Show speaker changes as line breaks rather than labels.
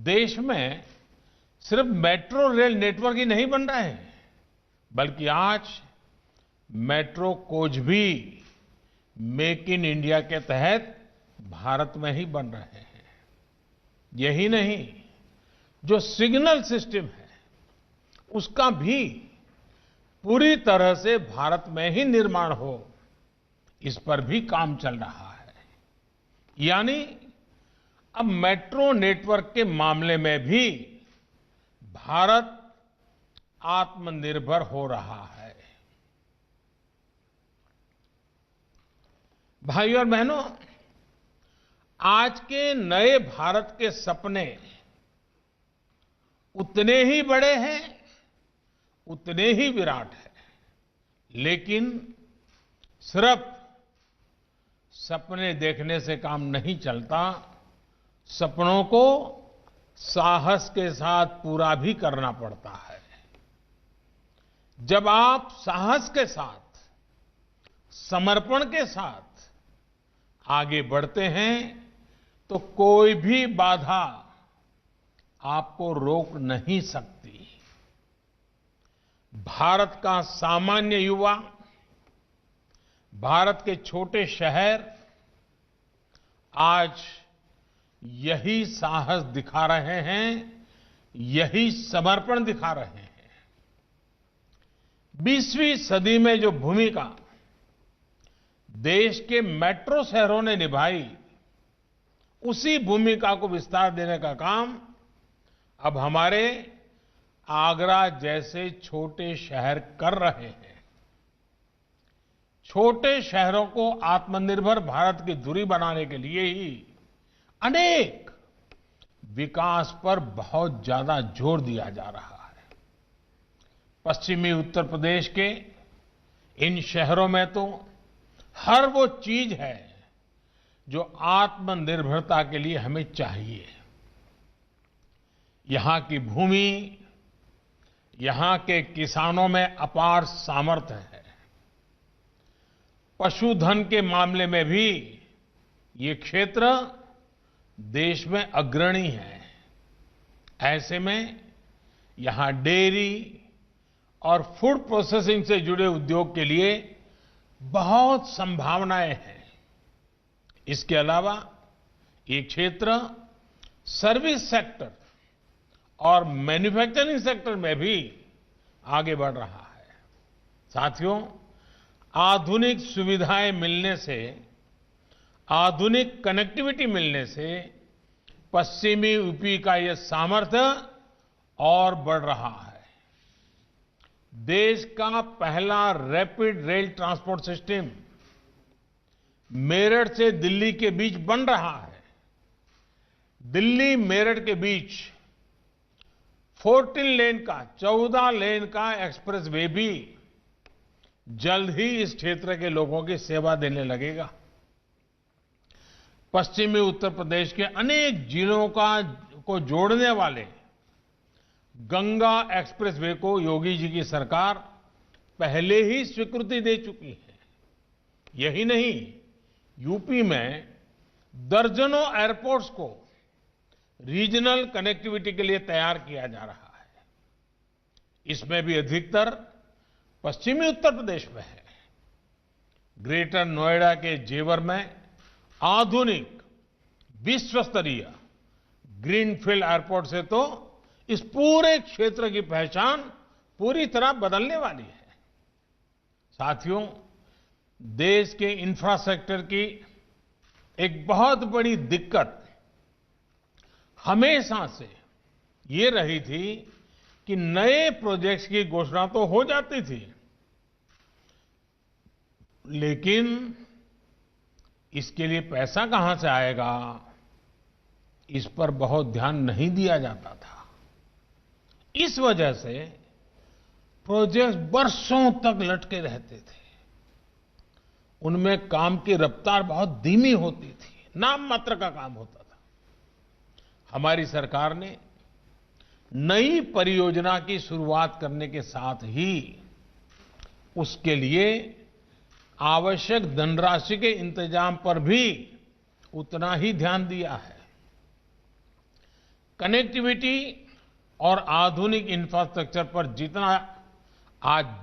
देश में सिर्फ मेट्रो रेल नेटवर्क ही नहीं बन रहा है, बल्कि आज मेट्रो कोच भी मेक इन इंडिया के तहत भारत में ही बन रहे हैं। यही नहीं, जो सिग्नल सिस्टम है उसका भी पूरी तरह से भारत में ही निर्माण हो, इस पर भी काम चल रहा है। यानी अब मेट्रो नेटवर्क के मामले में भी भारत आत्मनिर्भर हो रहा है। भाइयों और बहनों, आज के नए भारत के सपने उतने ही बड़े हैं, उतने ही विराट हैं, लेकिन सिर्फ सपने देखने से काम नहीं चलता, सपनों को साहस के साथ पूरा भी करना पड़ता है। जब आप साहस के साथ, समर्पण के साथ आगे बढ़ते हैं तो कोई भी बाधा आपको रोक नहीं सकती। भारत का सामान्य युवा, भारत के छोटे शहर आज यही साहस दिखा रहे हैं, यही समर्पण दिखा रहे हैं। 20वीं सदी में जो भूमिका देश के मेट्रो शहरों ने निभाई, उसी भूमिका को विस्तार देने का काम अब हमारे आगरा जैसे छोटे शहर कर रहे हैं। छोटे शहरों को आत्मनिर्भर भारत की धुरी बनाने के लिए ही अनेक विकास पर बहुत ज्यादा जोर दिया जा रहा है। पश्चिमी उत्तर प्रदेश के इन शहरों में तो हर वो चीज है जो आत्मनिर्भरता के लिए हमें चाहिए। यहां की भूमि, यहां के किसानों में अपार सामर्थ्य है। पशुधन के मामले में भी ये क्षेत्र देश में अग्रणी है। ऐसे में यहां डेयरी और फूड प्रोसेसिंग से जुड़े उद्योग के लिए बहुत संभावनाएं हैं। इसके अलावा ये क्षेत्र सर्विस सेक्टर और मैन्युफैक्चरिंग सेक्टर में भी आगे बढ़ रहा है। साथियों, आधुनिक सुविधाएं मिलने से, आधुनिक कनेक्टिविटी मिलने से पश्चिमी यूपी का यह सामर्थ्य और बढ़ रहा है। देश का पहला rapid rail transport system Meerut से दिल्ली के बीच बन रहा है। दिल्ली मेरठ के बीच 14 लेन का एक्सप्रेस वे भी जल्द ही इस क्षेत्र के लोगों की सेवा देने लगेगा। पश्चिमी उत्तर प्रदेश के अनेक जिलों को जोड़ने वाले गंगा एक्सप्रेस वे को योगी जी की सरकार पहले ही स्वीकृति दे चुकी है। यही नहीं, यूपी में दर्जनों एयरपोर्ट्स को रीजनल कनेक्टिविटी के लिए तैयार किया जा रहा है। इसमें भी अधिकतर पश्चिमी उत्तर प्रदेश में है। ग्रेटर नोएडा के जेवर में आधुनिक विश्व स्तरीय ग्रीनफील्ड एयरपोर्ट से तो इस पूरे क्षेत्र की पहचान पूरी तरह बदलने वाली है। साथियों, देश के इंफ्रास्ट्रक्चर की एक बहुत बड़ी दिक्कत हमेशा से ये रही थी कि नए प्रोजेक्ट्स की घोषणा तो हो जाती थी, लेकिन इसके लिए पैसा कहां से आएगा, इस पर बहुत ध्यान नहीं दिया जाता था। इस वजह से प्रोजेक्ट बरसों तक लटके रहते थे। उनमें काम की रफ्तार बहुत धीमी होती थी, नाम मात्र का काम होता था। हमारी सरकार ने नई परियोजना की शुरुआत करने के साथ ही उसके लिए आवश्यक धनराशि के इंतजाम पर भी उतना ही ध्यान दिया है। कनेक्टिविटी और आधुनिक इंफ्रास्ट्रक्चर पर जितना आज